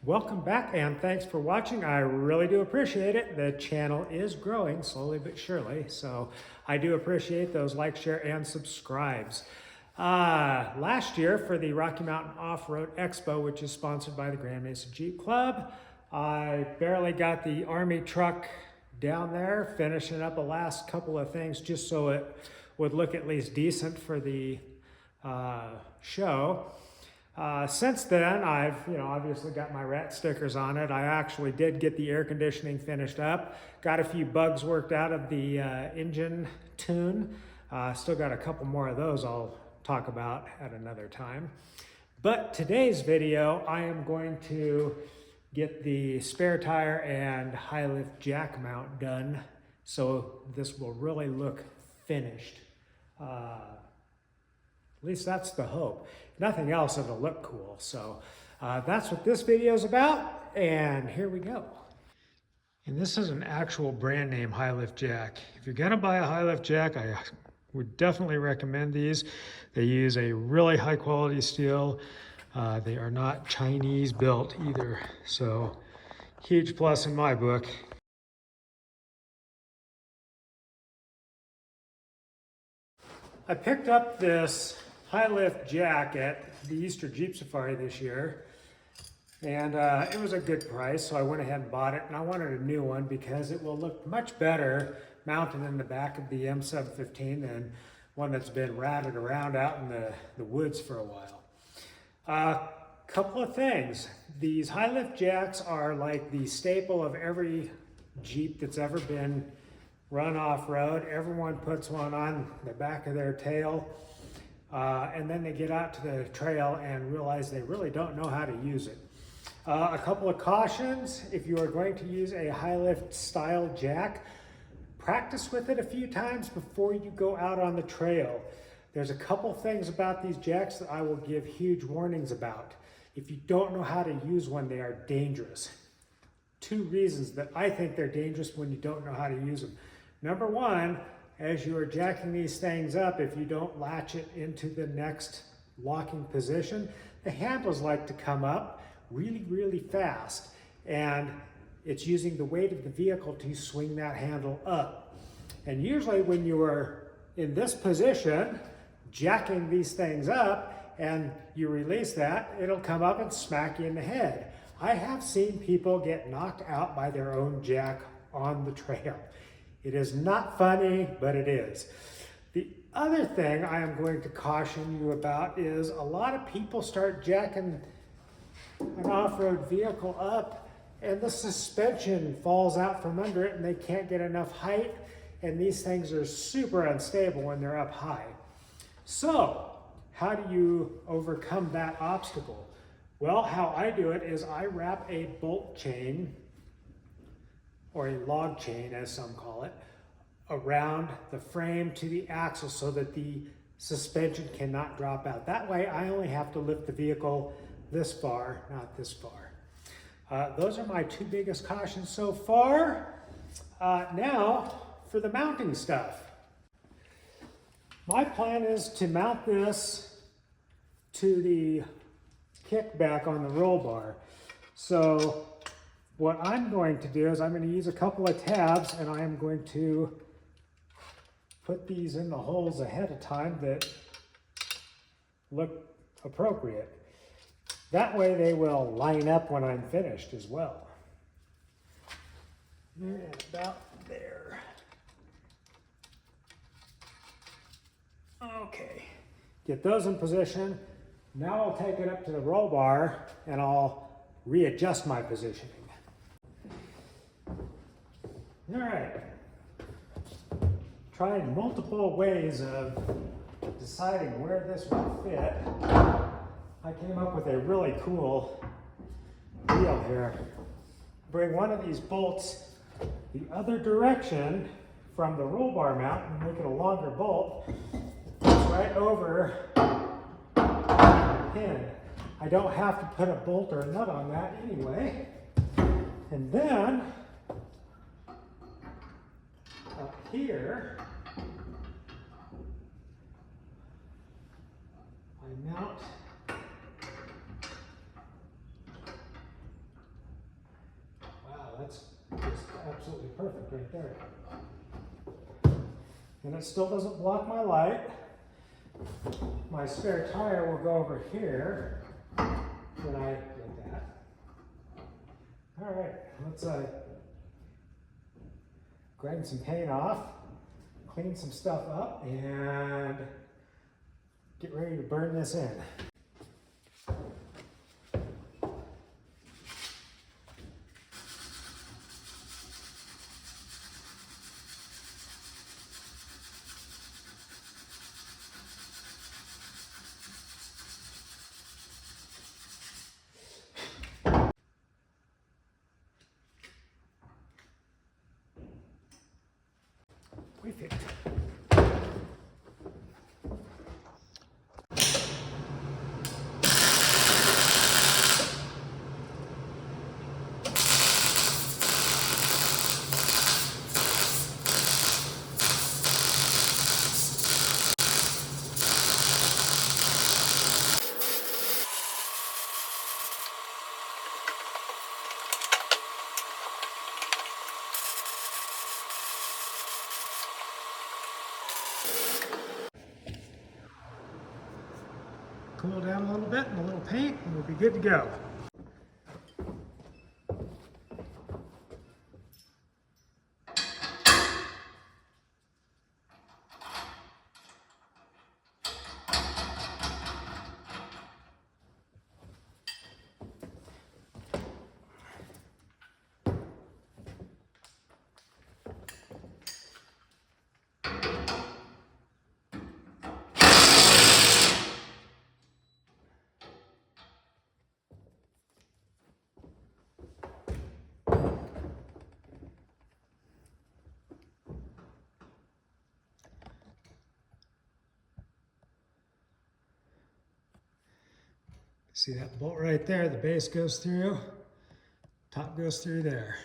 Welcome back and thanks for watching. I really do appreciate it. The channel is growing slowly but surely, so I do appreciate those likes, share, and subscribes. Last year for the Rocky Mountain Off-Road Expo, which is sponsored by the Grand Mesa Jeep Club, I barely got the Army truck down there, finishing up the last couple of things just so it would look at least decent for the show. Since then, I've obviously got my rat stickers on it. I actually did get the air conditioning finished up. Got a few bugs worked out of the engine tune. Still got a couple more of those I'll talk about at another time. But today's video, I am going to get the spare tire and high lift jack mount done, so this will really look finished. At least that's the hope. If nothing else, it'll look cool. So that's what this video is about, and here we go. And this is an actual brand name high lift jack. If you're gonna buy a high lift jack, I would definitely recommend these. They use a really high quality steel. They are not Chinese built either, so huge plus in my book. I picked up this high lift jack at the Easter Jeep Safari this year, and it was a good price, so I went ahead and bought it. And I wanted a new one because it will look much better mounted in the back of the M715 than one that's been ratted around out in the woods for a while. Couple of things. These high lift jacks are like the staple of every Jeep that's ever been run off-road. Everyone puts one on the back of their tail, and then they get out to the trail and realize they really don't know how to use it. A couple of cautions: if you are going to use a high lift style jack, practice with it a few times before you go out on the trail. There's a couple things about these jacks that I will give huge warnings about. If you don't know how to use one, they are dangerous. Two reasons that I think they're dangerous when you don't know how to use them. Number one, as you are jacking these things up, if you don't latch it into the next locking position, the handles like to come up really, really fast. And it's using the weight of the vehicle to swing that handle up. And usually when you are in this position, jacking these things up, and you release that, it'll come up and smack you in the head. I have seen people get knocked out by their own jack on the trail. It is not funny, but it is. The other thing I am going to caution you about is a lot of people start jacking an off-road vehicle up and the suspension falls out from under it and they can't get enough height, and these things are super unstable when they're up high. So, how do you overcome that obstacle? Well, how I do it is I wrap a bolt chain, or a log chain as some call it, around the frame to the axle so that the suspension cannot drop out. That way I only have to lift the vehicle this far, not this far. Those are my two biggest cautions so far. Now for the mounting stuff. My plan is to mount this to the kickback on the roll bar. So what I'm going to do is I'm going to use a couple of tabs, and I am going to put these in the holes ahead of time that look appropriate. That way they will line up when I'm finished as well. And about there. Okay, get those in position. Now I'll take it up to the roll bar and I'll readjust my positioning. All right, trying multiple ways of deciding where this will fit, I came up with a really cool deal here. Bring one of these bolts the other direction from the roll bar mount and make it a longer bolt. Right over the pin. I don't have to put a bolt or a nut on that anyway. And then up here, I mount perfect right there. And it still doesn't block my light. My spare tire will go over here when I get that. All right, let's grind some paint off, clean some stuff up, and get ready to burn this in. Perfect. Cool down a little bit and a little paint, and we'll be good to go. See that bolt right there? The base goes through, top goes through there.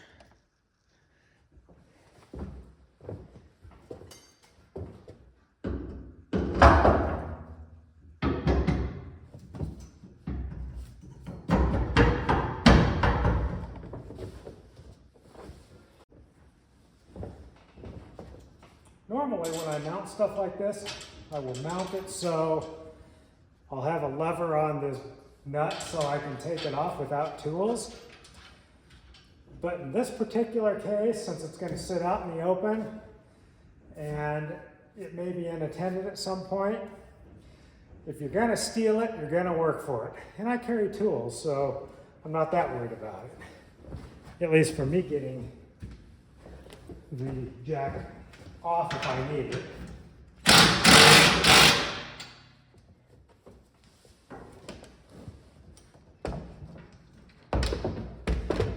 Normally when I mount stuff like this, I will mount it so I'll have a lever on this nut so I can take it off without tools. But in this particular case, since it's going to sit out in the open and it may be unattended at some point, if you're going to steal it, you're going to work for it. And I carry tools, so I'm not that worried about it. At least for me getting the jacket off if I need it.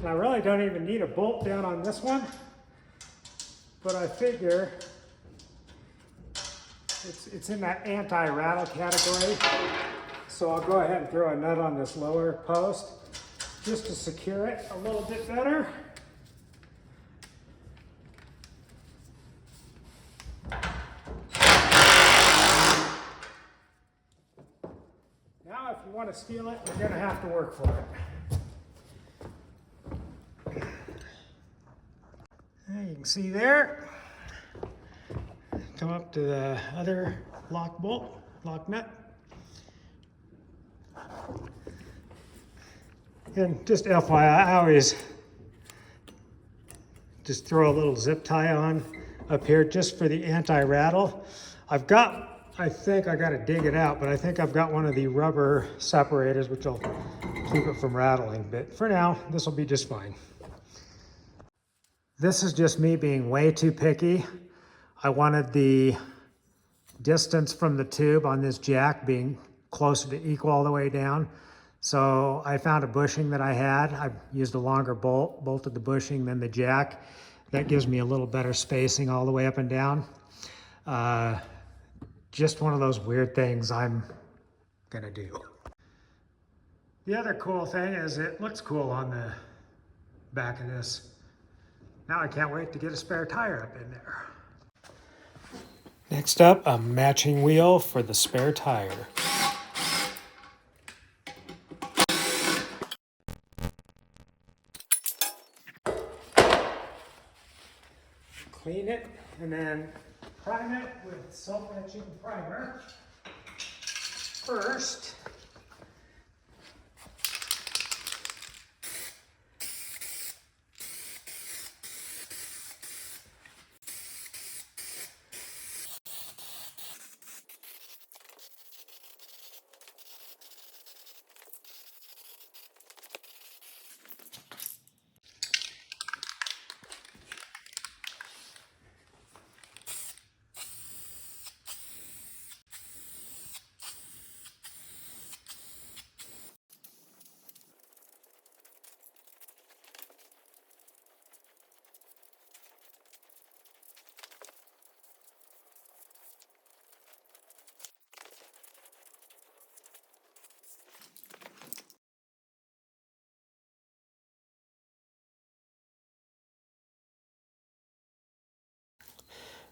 And I really don't even need a bolt down on this one, but I figure it's in that anti-rattle category. So I'll go ahead and throw a nut on this lower post just to secure it a little bit better. Now if you want to steal it, you're going to have to work for it. You can see there, come up to the other lock bolt, lock nut. And just FYI, I always just throw a little zip tie on up here just for the anti-rattle. I think I got to dig it out, but I think I've got one of the rubber separators which will keep it from rattling. But for now, this will be just fine. This is just me being way too picky. I wanted the distance from the tube on this jack being closer to equal all the way down. So I found a bushing that I had. I used a longer bolt, bolted the bushing than the jack. That gives me a little better spacing all the way up and down. Just one of those weird things I'm gonna do. The other cool thing is it looks cool on the back of this. Now I can't wait to get a spare tire up in there. Next up, a matching wheel for the spare tire. clean it and then prime it with self-etching primer first.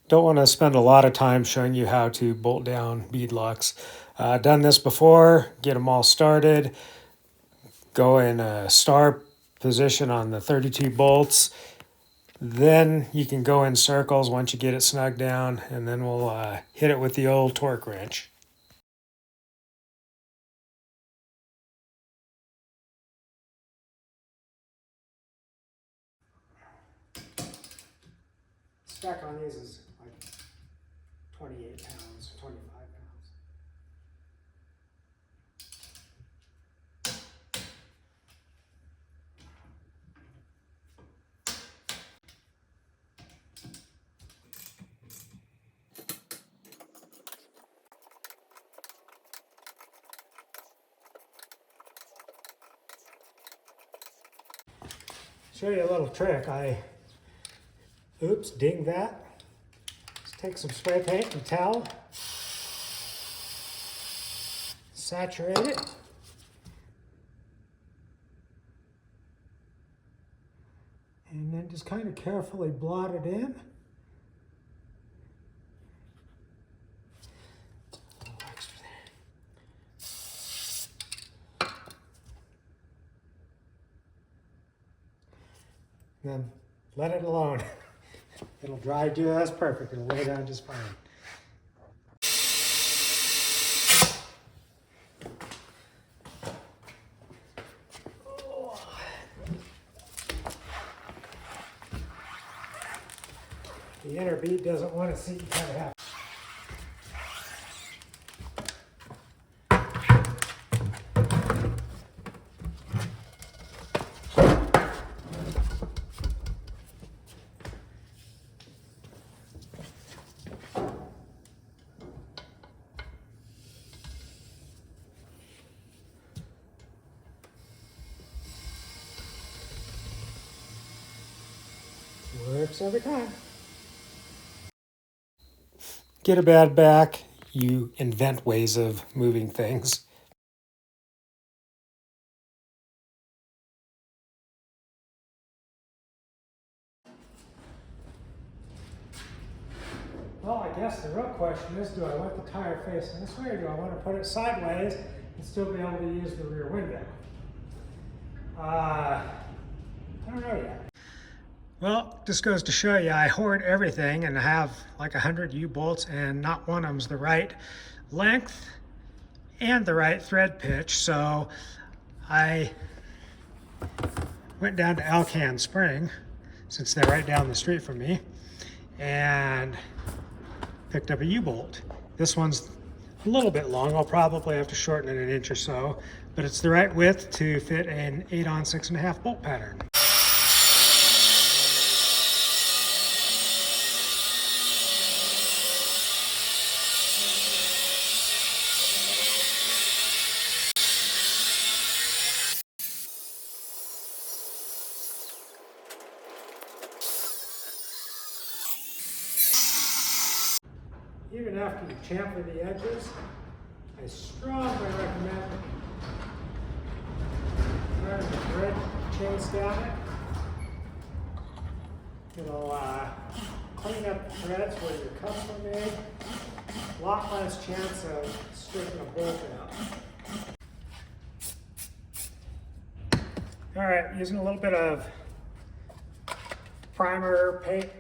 Don't want to spend a lot of time showing you how to bolt down bead locks. Done this before, get them all started, go in a star position on the 32 bolts. Then you can go in circles once you get it snug down, and then we'll hit it with the old torque wrench. Stack on these is like 28 pounds, 25 pounds. Show you a little trick. Ding that. Just take some spray paint and towel, saturate it. And then just kind of carefully blot it in. Then let it alone. It'll dry just perfect. It'll lay down just fine. The inner bead doesn't want to see you kind of have. Works every time. Get a bad back, you invent ways of moving things. Well, I guess the real question is, do I want the tire facing this way, or do I want to put it sideways and still be able to use the rear window? I don't know yet. Well, just goes to show you, I hoard everything and I have like 100 U-bolts, and not one of them's the right length and the right thread pitch. So I went down to Alcan Spring, since they're right down the street from me, and picked up a U-bolt. This one's a little bit long. I'll probably have to shorten it an inch or so, but it's the right width to fit an 8-on 6.5 bolt pattern. Even after you chamfer the edges, I strongly recommend running the thread chains down it. It'll clean up the threads where your cuts were made. A lot less chance of stripping a bolt out. All right, using a little bit of primer paint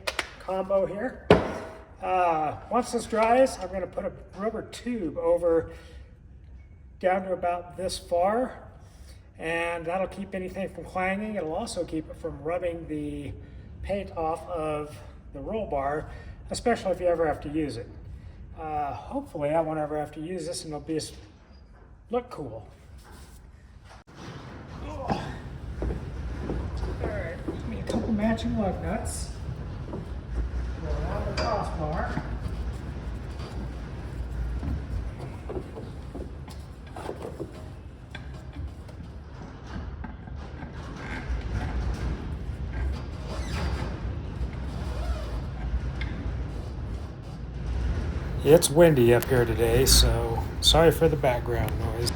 combo here. Once this dries, I'm going to put a rubber tube over down to about this far, and that'll keep anything from clanging. It'll also keep it from rubbing the paint off of the roll bar, especially if you ever have to use it. Hopefully I won't ever have to use this and it'll look cool. Oh. Alright, give me a couple matching lug nuts. Go around the crossbar. It's windy up here today, so sorry for the background noise.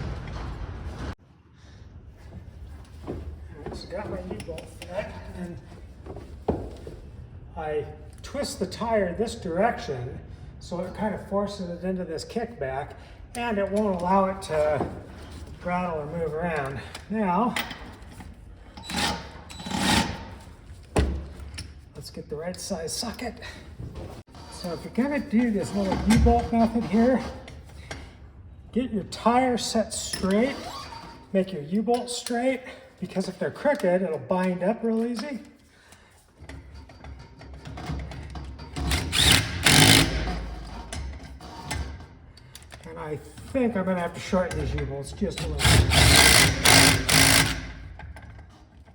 I just got my U-bolt fit, and I twist the tire this direction so it kind of forces it into this kickback, and it won't allow it to rattle or move around. Now, let's get the right size socket. So if you're gonna do this little U-bolt method here, get your tire set straight, make your U-bolt straight, because if they're crooked, it'll bind up real easy. And I think I'm gonna have to shorten these U-bolts just a little bit.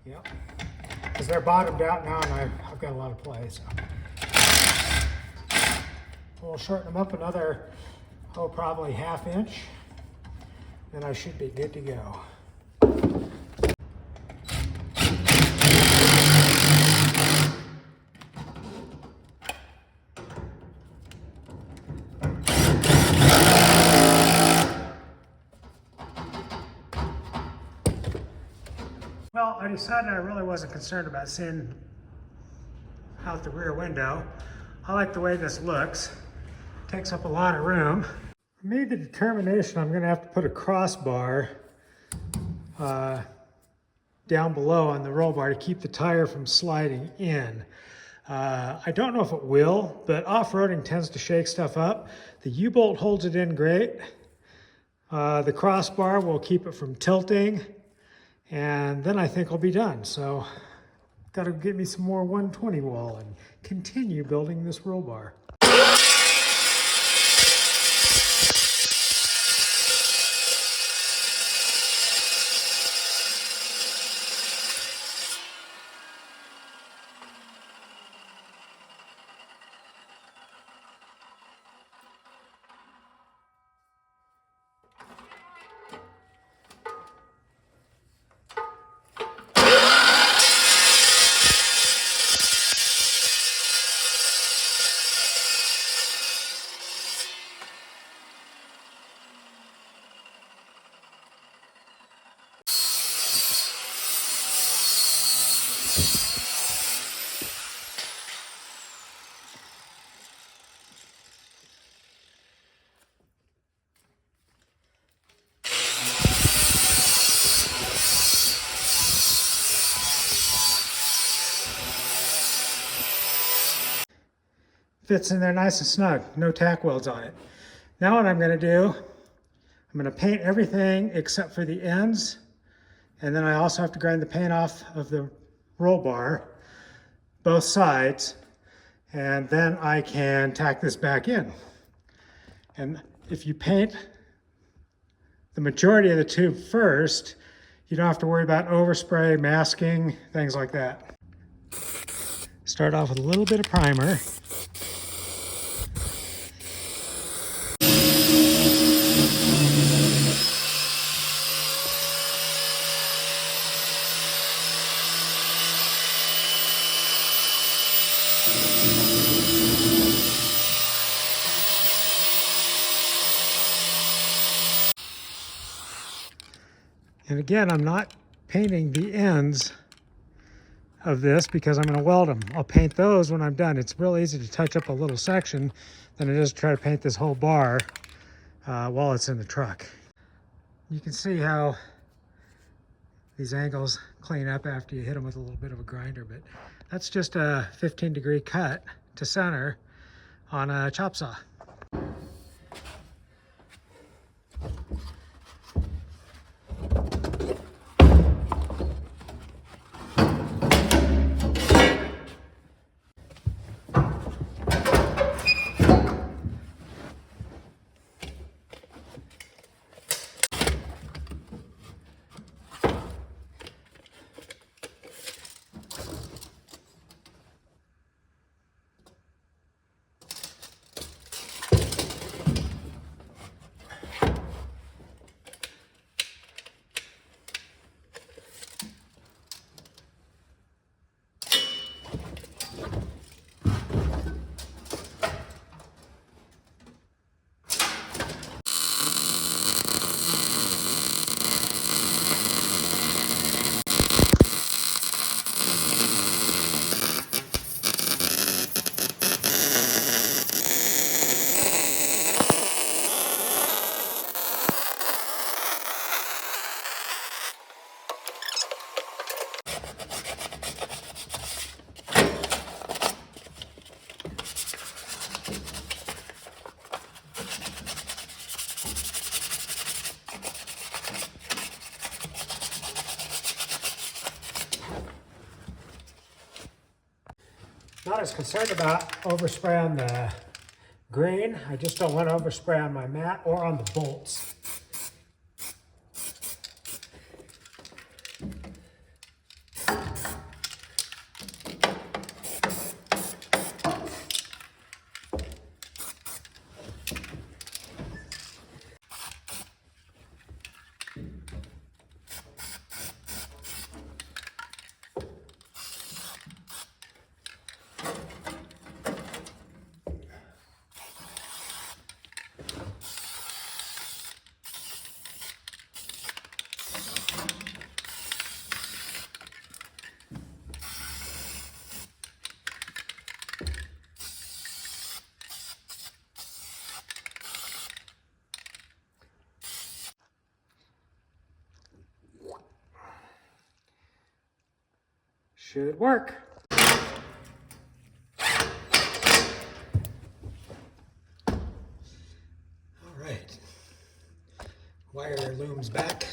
Yep, because they're bottomed out now and I've got a lot of play, so. We'll shorten them up another, probably ½ inch, and I should be good to go. Well, I decided I really wasn't concerned about seeing out the rear window. I like the way this looks. Takes up a lot of room. I made the determination I'm going to have to put a crossbar down below on the roll bar to keep the tire from sliding in. I don't know if it will, but off-roading tends to shake stuff up. The U-bolt holds it in great. The crossbar will keep it from tilting, and then I think I'll be done. So, got to get me some more 120 wall and continue building this roll bar. Fits in there nice and snug, no tack welds on it. Now what I'm going to do, I'm going to paint everything except for the ends, and then I also have to grind the paint off of the roll bar, both sides, and then I can tack this back in. And if you paint the majority of the tube first, you don't have to worry about overspray, masking, things like that. Start off with a little bit of primer. And again, I'm not painting the ends of this because I'm going to weld them. I'll paint those when I'm done. It's real easy to touch up a little section than it is to try to paint this whole bar while it's in the truck. You can see how these angles clean up after you hit them with a little bit of a grinder, but that's just a 15-degree cut to center on a chop saw. Not as concerned about overspray on the grain. I just don't want to overspray on my mat or on the bolts. Should work. All right. Wire looms back.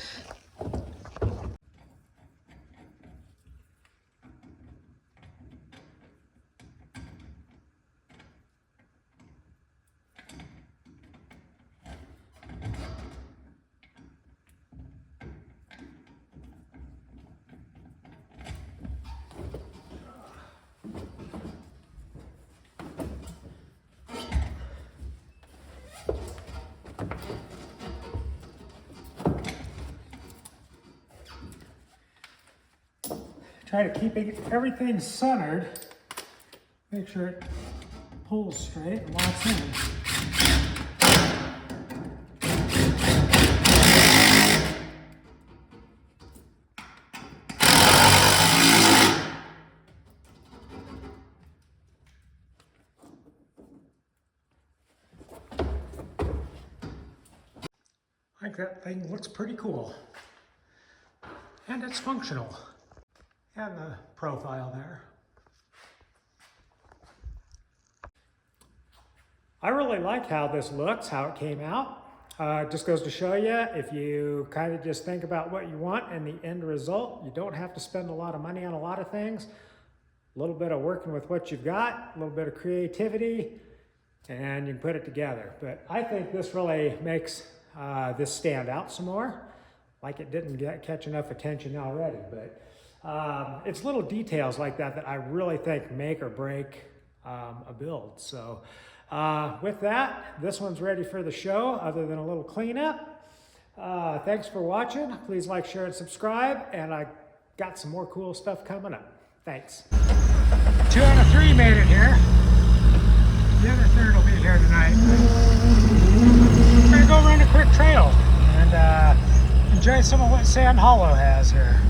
Try to keep everything centered. Make sure it pulls straight and locks in. I think that thing looks pretty cool. And it's functional. And the profile there. I really like how this looks, how it came out. It just goes to show you, if you kind of just think about what you want and the end result, you don't have to spend a lot of money on a lot of things. A little bit of working with what you've got, a little bit of creativity, and you can put it together. But I think this really makes this stand out some more, like it didn't catch enough attention already. But it's little details like that that I really think make or break a build. So with that, this one's ready for the show, other than a little cleanup. Thanks for watching. Please like, share, and subscribe. And I got some more cool stuff coming up. Thanks. 2 out of 3 made it here. The other third will be here tonight. I'm gonna go run a quick trail and enjoy some of what Sand Hollow has here.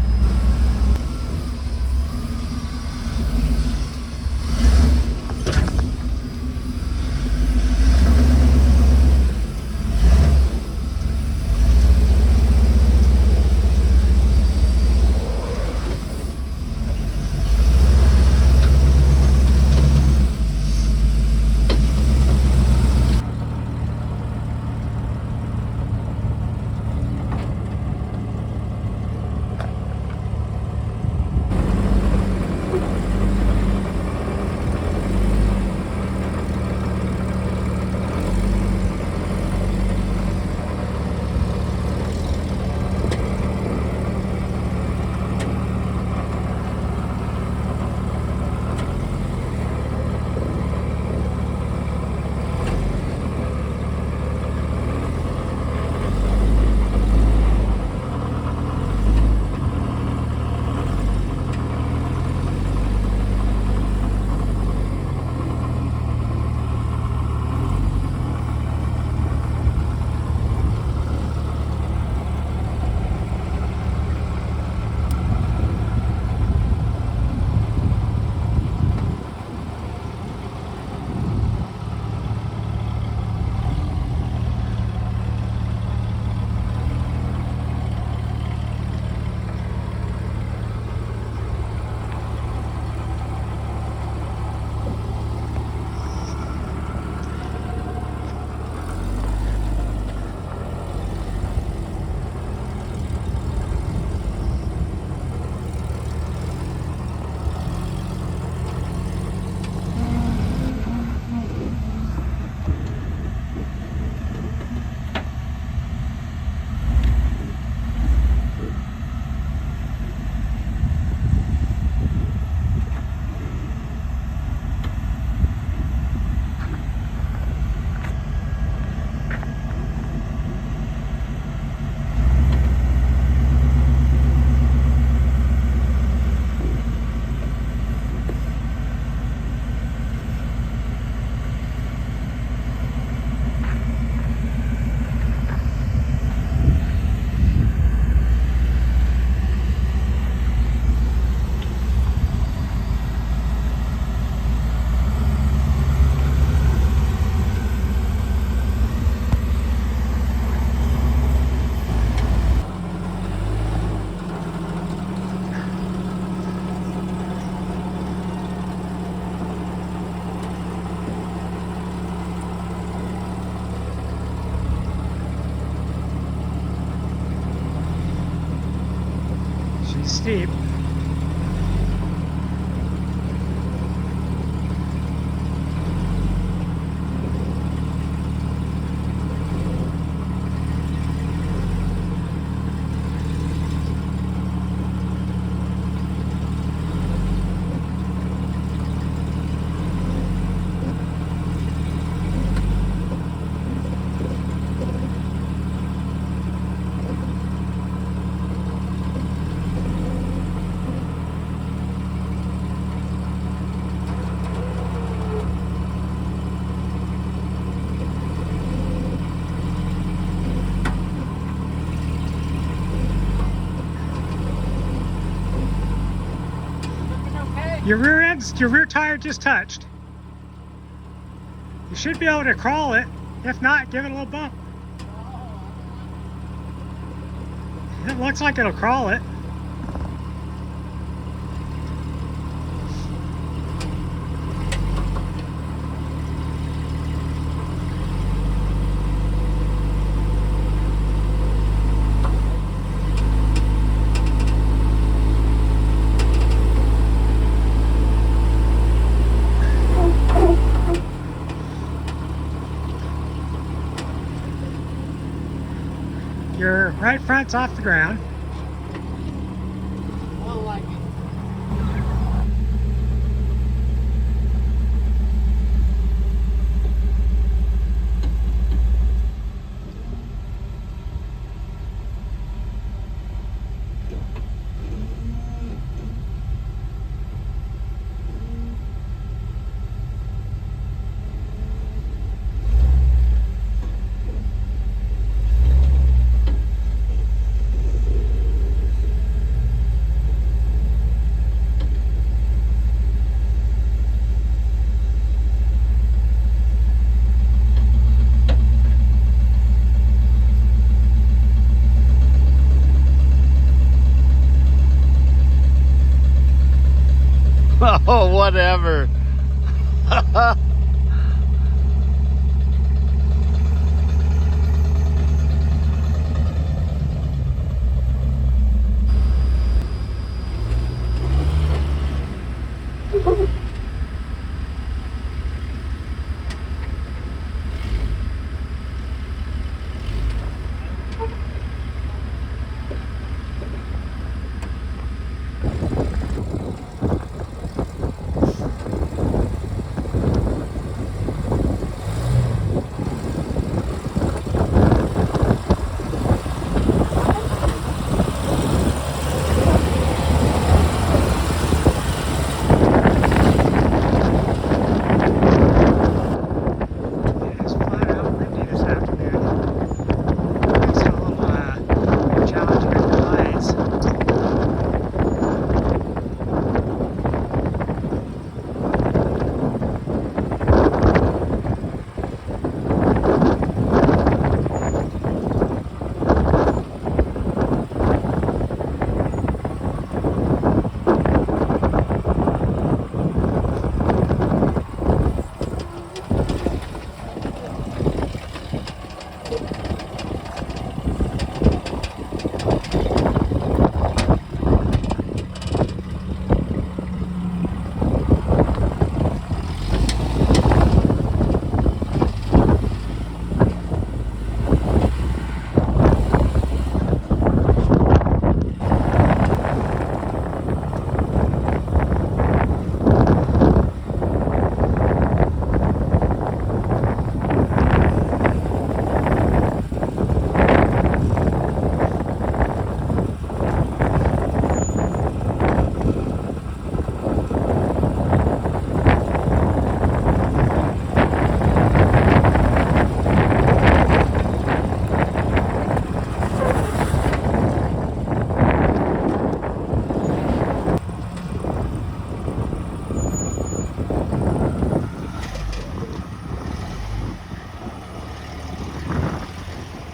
She's steep. Your rear tire just touched. You should be able to crawl it. If not, give it a little bump. It looks like it'll crawl it. Your right front's off the ground. I like it. Oh, whatever.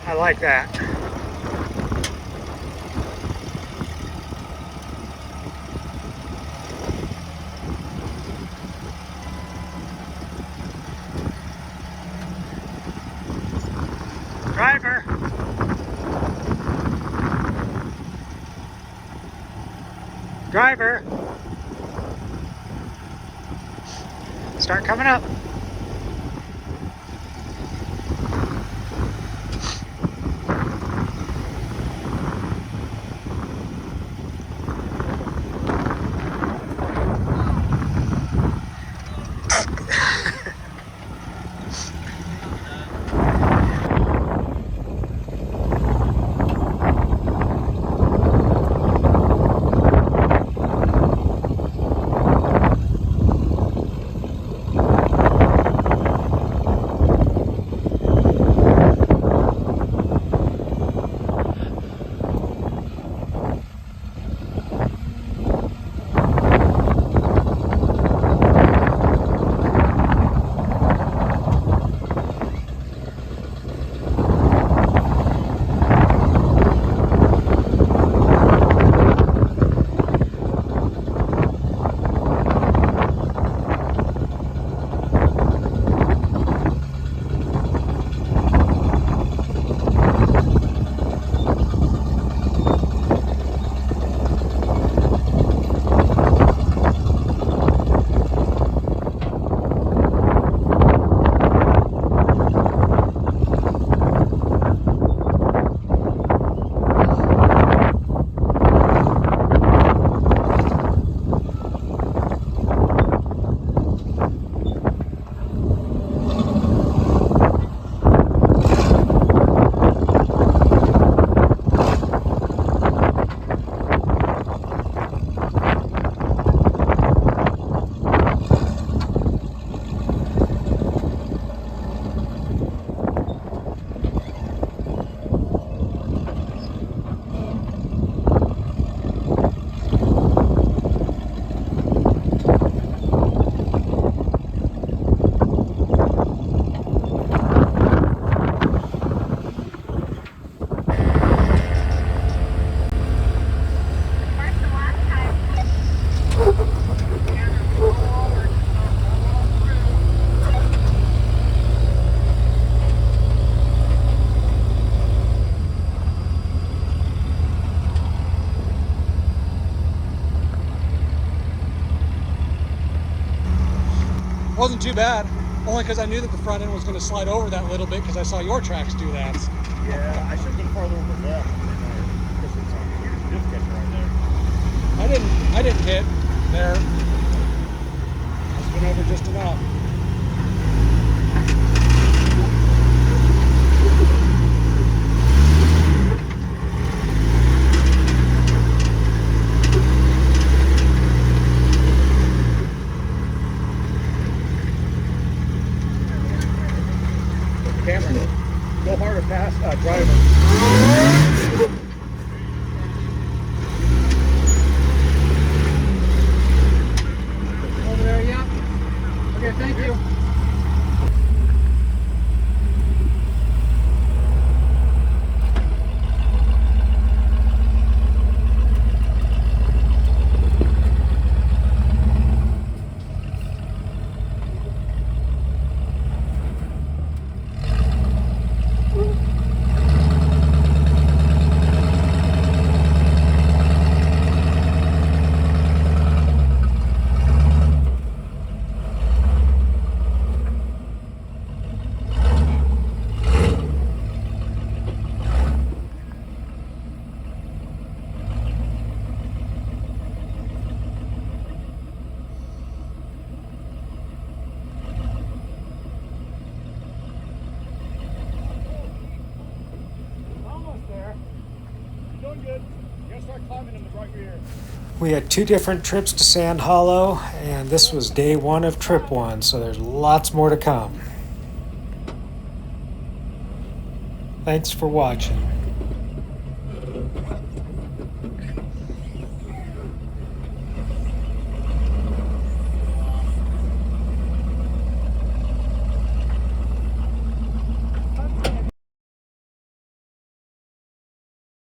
I like that. Driver. Driver, start coming up. Wasn't too bad, only because I knew that the front end was going to slide over that little bit because I saw your tracks do that. Yeah, I should have been farther over left. Because it's a huge diff catcher right there. I didn't hit there. I just went over just enough. Cameron, go harder past driver. Over there, yeah. Okay, thank you. Good. You gotta start climbing in the right rear. We had 2 different trips to Sand Hollow, and this was day 1 of trip 1, so there's lots more to come. Thanks for watching.